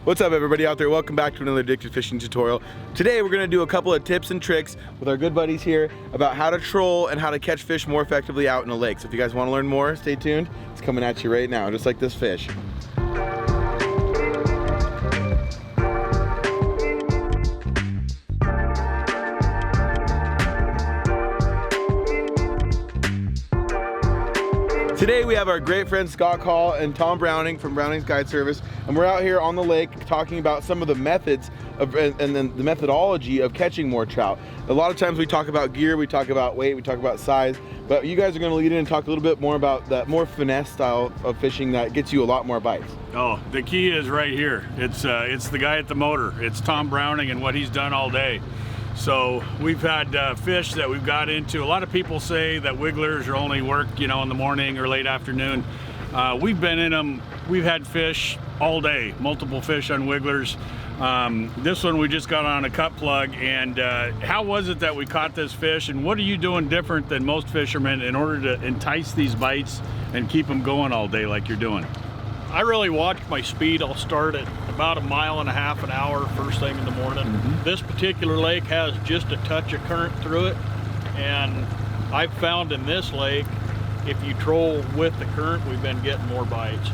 What's up everybody out there? Welcome back to another Addicted Fishing tutorial. Today we're gonna do a couple of tips and tricks with our good buddies here about how to troll and how to catch fish more effectively out in a lake. So if you guys wanna learn more, stay tuned. It's coming at you right now, just like this fish. Today we have our great friends Scott Call and Tom Browning from Browning's Guide Service, and we're out here on the lake talking about some of the methods of, and then the methodology of catching more trout. A lot of times we talk about gear, we talk about weight, we talk about size, but you guys are going to lead in and talk a little bit more about that more finesse style of fishing that gets you a lot more bites. Oh, the key is right here. It's the guy at the motor. It's Tom Browning and what he's done all day. So we've had fish that we've got into. A lot of people say that wigglers are only work, in the morning or late afternoon. We've been in them. We've had fish all day, multiple fish on wigglers. This one we just got on a cut plug. And how was it that we caught this fish? And what are you doing different than most fishermen in order to entice these bites and keep them going all day like you're doing? I really watch my speed. I'll start at about 1.5 miles an hour first thing in the morning. This particular lake has just a touch of current through it, and I've found in this lake, if you troll with the current, we've been getting more bites.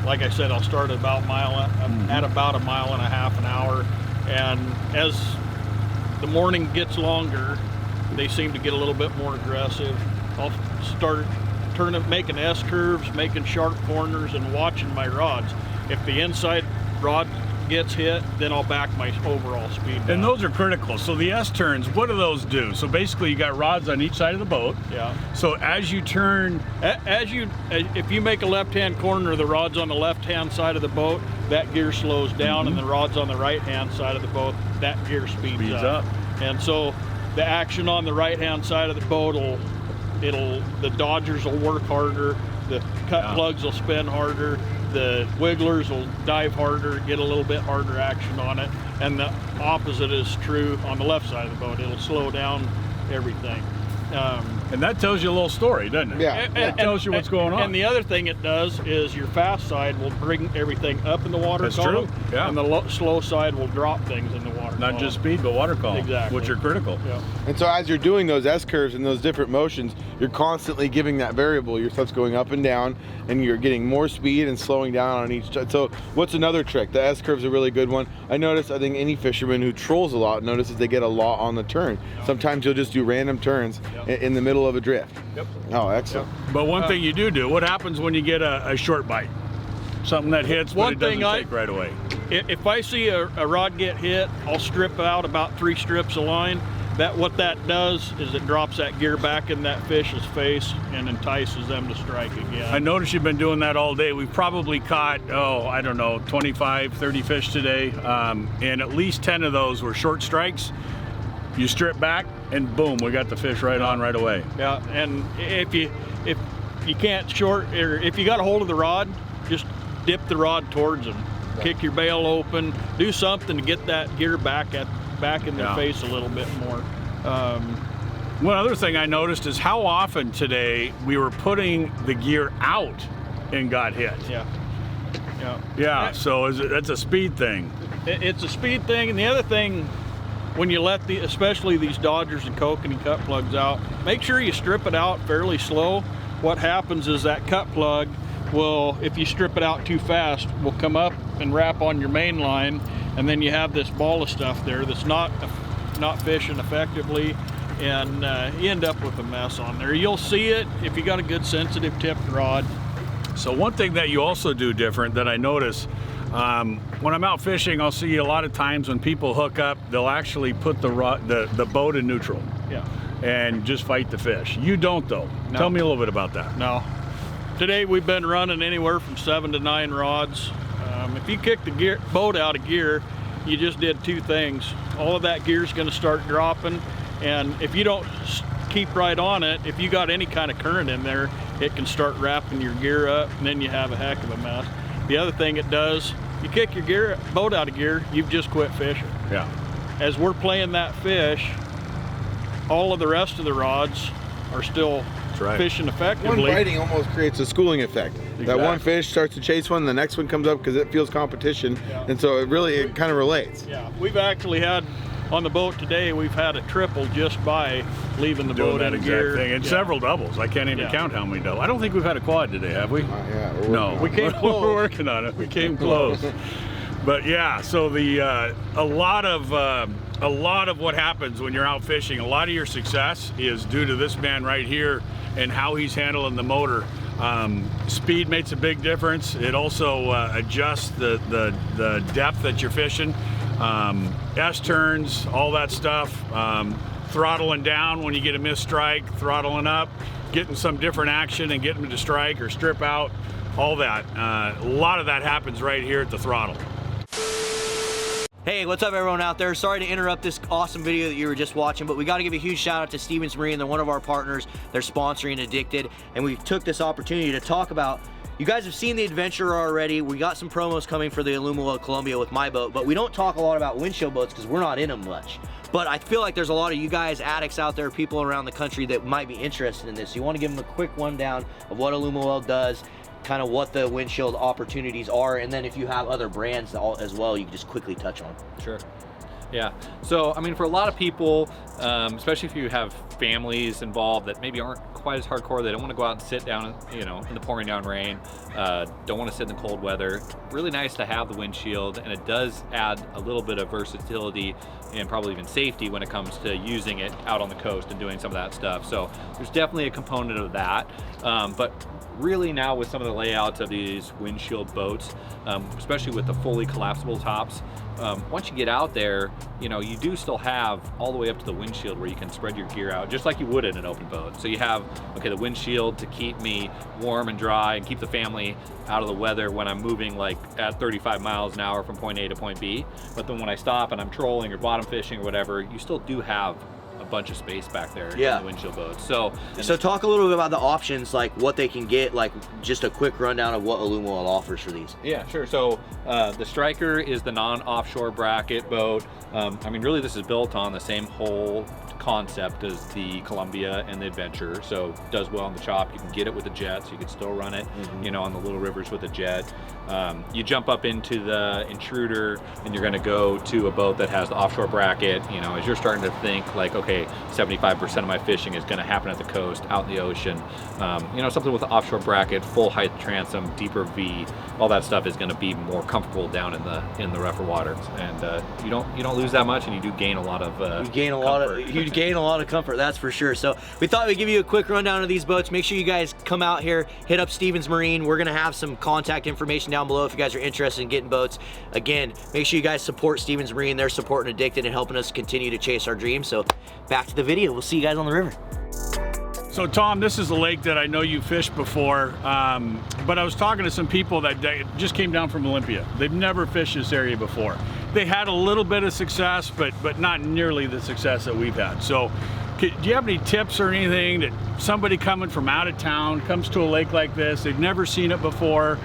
Like I said, I'll start at about 1.5 miles an hour, and as the morning gets longer, they seem to get a little bit more aggressive. I'll start making S-curves, making sharp corners, and watching my rods. If the inside rod gets hit, then I'll back my overall speed down. And those are critical. So the S-turns, what do those do? So basically you got rods on each side of the boat. Yeah. So as you turn... If you make a left-hand corner, the rod's on the left-hand side of the boat, that gear slows down, and the rod's on the right-hand side of the boat, that gear speeds up. And so the action on the right-hand side of the boat the dodgers will work harder, the cut plugs will spin harder, the wigglers will dive harder, get a little bit harder action on it, and the opposite is true on the left side of the boat. It'll slow down everything. And that tells you a little story, doesn't it? Yeah. It tells you what's going on. And the other thing it does is your fast side will bring everything up in the water That's column, true. Yeah. and the slow side will drop things in the water Not column. just speed, but water column, Exactly. which are critical. Yeah. And so as you're doing those S-curves and those different motions, you're constantly giving that variable. Your stuff's going up and down, and you're getting more speed and slowing down on each side. So what's another trick? The S-curve's a really good one. I think any fisherman who trolls a lot notices they get a lot on the turn. Sometimes you'll just do random turns in the middle of a drift. Yep. Oh, excellent. But one thing you do, what happens when you get a short bite? Something that hits, but it doesn't take right away. If I see a rod get hit, I'll strip out about 3 strips of line. What that does is it drops that gear back in that fish's face and entices them to strike again. I noticed you've been doing that all day. We've probably caught, 25, 30 fish today, and at least 10 of those were short strikes. You strip back, and boom, we got the fish right on right away. Yeah, and if you can't or if you got a hold of the rod, just dip the rod towards them. Kick your bail open, do something to get that gear back in their face a little bit more. One other thing I noticed is how often today we were putting the gear out and got hit. Yeah. So that's a speed thing. It's a speed thing, and the other thing, when you let especially these dodgers and kokanee cut plugs out, make sure you strip it out fairly slow. What happens is that cut plug will, if you strip it out too fast, will come up and wrap on your main line, and then you have this ball of stuff there that's not fishing effectively, and you end up with a mess on there. You'll see it if you got a good sensitive tipped rod. So one thing that you also do different that I notice, when I'm out fishing, I'll see a lot of times when people hook up, they'll actually put the boat in neutral. Yeah. And just fight the fish. You don't though. No. Tell me a little bit about that. No. Today we've been running anywhere from 7 to 9 rods. If you kick the boat out of gear, you just did 2 things. All of that gear is going to start dropping, and if you don't keep right on it, if you got any kind of current in there, it can start wrapping your gear up, and then you have a heck of a mess. The other thing it does, you kick your boat out of gear, you've just quit fishing. Yeah. As we're playing that fish, all of the rest of the rods are still That's right. fishing One effectively. biting almost creates a schooling effect. That one fish starts to chase one, the next one comes up because it feels competition, and so it kind of relates. Yeah, we've actually had on the boat today. We've had a triple just by leaving the Doing boat that in exact gear. thing, and several doubles. I can't even count how many doubles. I don't think we've had a quad today, have we? Yeah, No, We came close. We're working on it. We came close. But yeah, so the a lot of what happens when you're out fishing, a lot of your success is due to this man right here and how he's handling the motor. Speed makes a big difference. It also adjusts the depth that you're fishing. S-turns, all that stuff. Throttling down when you get a missed strike, throttling up, getting some different action and getting them to strike or strip out, all that. A lot of that happens right here at the throttle. Hey, what's up everyone out there? Sorry to interrupt this awesome video that you were just watching, but we got to give a huge shout out to Stevens Marine. They're one of our partners. They're sponsoring Addicted, and we took this opportunity to talk about, you guys have seen the adventure already. We got some promos coming for the Alumalo Columbia with my boat, but we don't talk a lot about windshield boats because we're not in them much. But I feel like there's a lot of you guys, addicts out there, people around the country that might be interested in this. So you want to give them a quick rundown of what Alumalo does, kind of what the windshield opportunities are, and then if you have other brands as well, you can just quickly touch on. Sure. Yeah. So, I mean, for a lot of people, especially if you have families involved that maybe aren't quite as hardcore, they don't want to go out and sit down, you know, in the pouring down rain, don't want to sit in the cold weather. Really nice to have the windshield, and it does add a little bit of versatility and probably even safety when it comes to using it out on the coast and doing some of that stuff. So there's definitely a component of that. But really now with some of the layouts of these windshield boats, especially with the fully collapsible tops, once you get out there, you know, you do still have all the way up to the windshield where you can spread your gear out just like you would in an open boat. So you have, okay, the windshield to keep me warm and dry and keep the family out of the weather when I'm moving like at 35 miles an hour from point A to point B. But then when I stop and I'm trolling or bottom fishing or whatever, you still do have a bunch of space back there in the windshield boats. So talk a little bit about the options, like what they can get, like just a quick rundown of what Alumalo offers for these. Yeah, sure. So the Striker is the non-offshore bracket boat. I mean, really this is built on the same whole concept as the Columbia and the Adventure. So it does well on the chop. You can get it with a jet, so you can still run it, you know, on the little rivers with a jet. You jump up into the Intruder and you're gonna go to a boat that has the offshore bracket, you know, as you're starting to think like, okay, 75% of my fishing is gonna happen at the coast, out in the ocean. You know, something with the offshore bracket, full height transom, deeper V, all that stuff is gonna be more comfortable down in the rougher water. And you don't lose that much, and you do gain a lot of you gain a lot of comfort, that's for sure. So we thought we'd give you a quick rundown of these boats. Make sure you guys come out here, hit up Stevens Marine. We're gonna have some contact information down below if you guys are interested in getting boats. Again, make sure you guys support Stevens Marine. They're supporting Addicted and helping us continue to chase our dreams. So back to the video. We'll see you guys on the river. So Tom, this is a lake that I know you fished before, but I was talking to some people that just came down from Olympia. They've never fished this area before. They had a little bit of success, but not nearly the success that we've had. So do you have any tips or anything that somebody coming from out of town comes to a lake like this, they've never seen it before,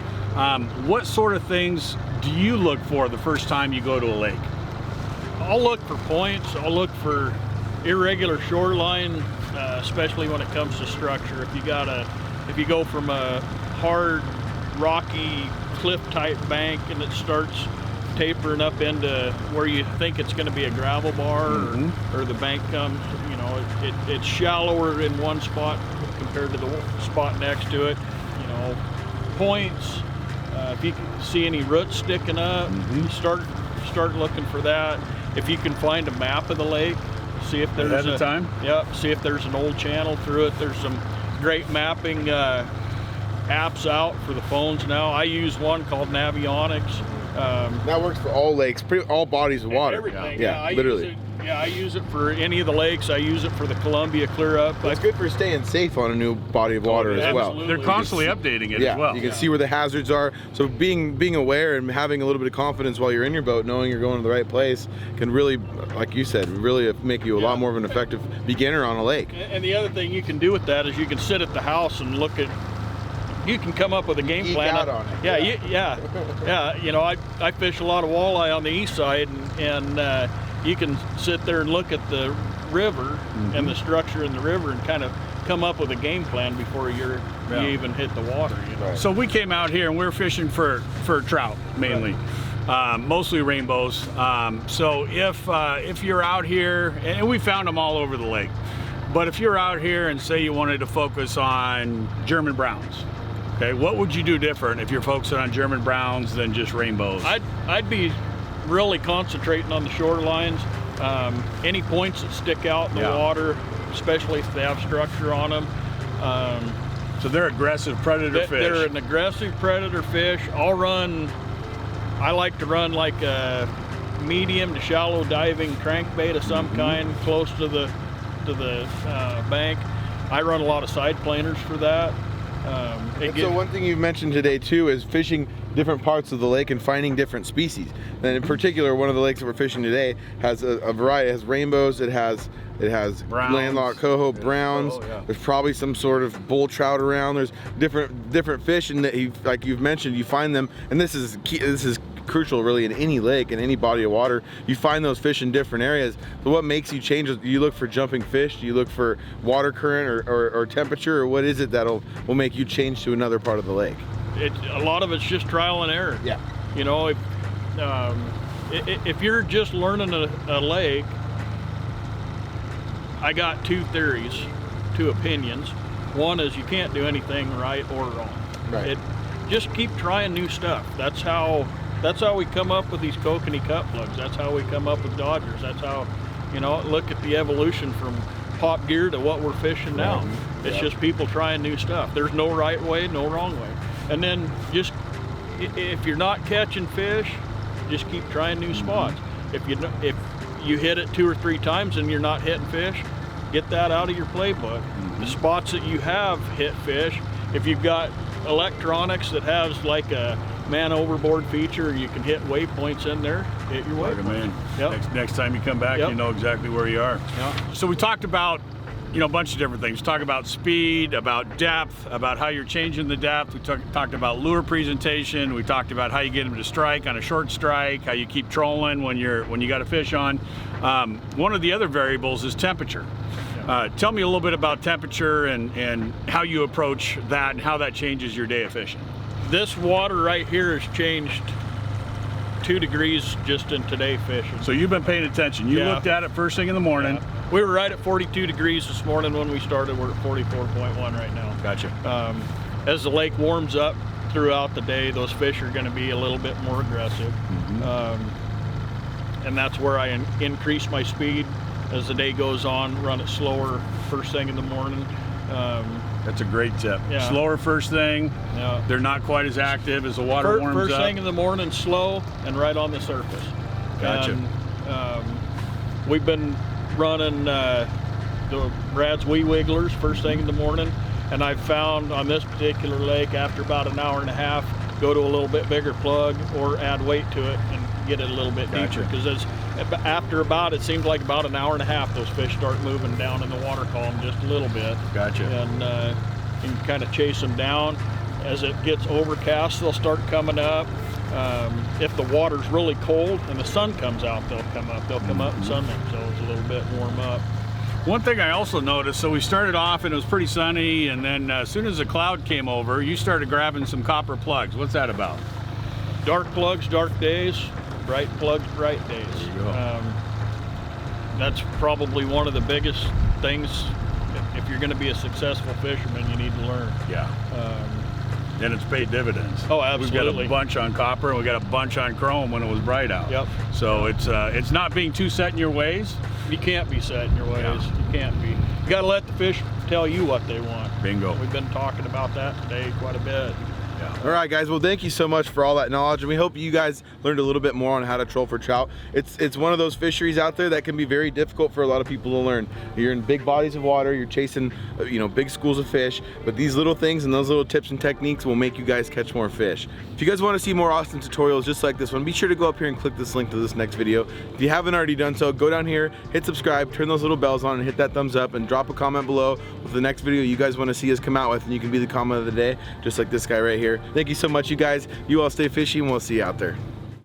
what sort of things do you look for the first time you go to a lake? I'll look for points. I'll look for irregular shoreline, especially when it comes to structure. If you go from a hard, rocky, cliff-type bank and it starts tapering up into where you think it's going to be a gravel bar, or the bank comes, you know, it's shallower in one spot compared to the spot next to it. You know, points. If you can see any roots sticking up, start looking for that. If you can find a map of the lake, see if there's see if there's an old channel through it. There's some great mapping apps out for the phones now. I use one called Navionics. That works for all lakes, all bodies of water. Everything. Yeah, literally. I use it for any of the lakes. I use it for the Columbia clear up. It's good for staying safe on a new body of water as well. Absolutely. They're constantly updating it as well. You can see where the hazards are. So being aware and having a little bit of confidence while you're in your boat, knowing you're going to the right place, can really, like you said, really make you a lot more of an effective beginner on a lake. And the other thing you can do with that is you can sit at the house and look at. You can come up with a game plan. Out on it. Yeah. You know, I fish a lot of walleye on the east side, and you can sit there and look at the river and the structure in the river and kind of come up with a game plan before you even hit the water. You know? Right. So we came out here and we're fishing for trout mainly. Mostly rainbows. So if you're out here, and we found them all over the lake, but if you're out here and say you wanted to focus on German browns, okay, what would you do different if you're focusing on German browns than just rainbows? I'd be really concentrating on the shorelines. Any points that stick out in the water, especially if they have structure on them. So they're aggressive predator fish. They're an aggressive predator fish. I like to run like a medium to shallow diving crankbait of some kind close to the bank. I run a lot of side planers for that. So one thing you've mentioned today too is fishing different parts of the lake and finding different species. And in particular, one of the lakes that we're fishing today has a variety. It has rainbows. It has Browns. landlocked coho, browns. There's probably some sort of bull trout around. There's different fish, and like you've mentioned, you find them. And this is key. This is crucial really in any lake, in any body of water. You find those fish in different areas. But what makes you change? Do you look for jumping fish? Do you look for water current or temperature, or what is it that'll make you change to another part of the lake? A lot of it's just trial and error. Yeah. You know, if you're just learning a lake, I got two theories, two opinions. One is you can't do anything right or wrong. Right. Just keep trying new stuff. That's how we come up with these kokanee cut plugs. That's how we come up with Dodgers. That's how, look at the evolution from pop gear to what we're fishing now. It's just people trying new stuff. There's no right way, no wrong way. And then just, if you're not catching fish, just keep trying new spots. If you hit it 2 or 3 times and you're not hitting fish, get that out of your playbook. The spots that you have hit fish, if you've got electronics that has like a man overboard feature, you can hit waypoints in there, hit your waypoint. Yep. Next time you come back, you know exactly where you are. Yep. So we talked about a bunch of different things. Talk about speed, about depth, about how you're changing the depth. We talked about lure presentation. We talked about how you get them to strike on a short strike, how you keep trolling when you got a fish on. One of the other variables is temperature. Tell me a little bit about temperature and how you approach that and how that changes your day of fishing. This water right here has changed 2 degrees just in today fishing. So you've been paying attention. You looked at it first thing in the morning. Yeah. We were right at 42 degrees this morning when we started. We're at 44.1 right now. Gotcha. As the lake warms up throughout the day, those fish are going to be a little bit more aggressive. And that's where I increase my speed as the day goes on, run it slower first thing in the morning. That's a great tip. Yeah. Slower first thing. Yeah. They're not quite as active as the water warms first up. First thing in the morning, slow and right on the surface. Gotcha. And, we've been running the Brad's Wee Wigglers first thing in the morning, and I've found on this particular lake after about an hour and a half, go to a little bit bigger plug or add weight to it and get it a little bit deeper, because after it seems like about an hour and a half, those fish start moving down in the water column just a little bit. Gotcha. And you can kind of chase them down. As it gets overcast, they'll start coming up. If the water's really cold and the sun comes out, they'll come up. They'll come up and sun themselves a little bit, warm up. One thing I also noticed, so we started off and it was pretty sunny, and then as soon as the cloud came over, you started grabbing some copper plugs. What's that about? Dark plugs, dark days. Bright plugs, bright days. There you go. That's probably one of the biggest things. If you're going to be a successful fisherman, you need to learn. Yeah. And it's paid dividends. Oh, absolutely. We've got a bunch on copper, and we got a bunch on chrome when it was bright out. Yep. So it's not being too set in your ways. You can't be set in your ways. Yeah. You can't be. You got to let the fish tell you what they want. Bingo. We've been talking about that today quite a bit. Yeah. All right, guys. Well, thank you so much for all that knowledge, and we hope you guys learned a little bit more on how to troll for trout. It's one of those fisheries out there that can be very difficult for a lot of people to learn. You're in big bodies of water, you're chasing, big schools of fish, but these little things and those little tips and techniques will make you guys catch more fish. If you guys want to see more awesome tutorials just like this one, be sure to go up here and click this link to this next video. If you haven't already done so, go down here, hit subscribe, turn those little bells on, and hit that thumbs up, and drop a comment below with the next video you guys want to see us come out with, and you can be the comment of the day, just like this guy right here. Thank you so much, you guys. You all stay fishy, and we'll see you out there.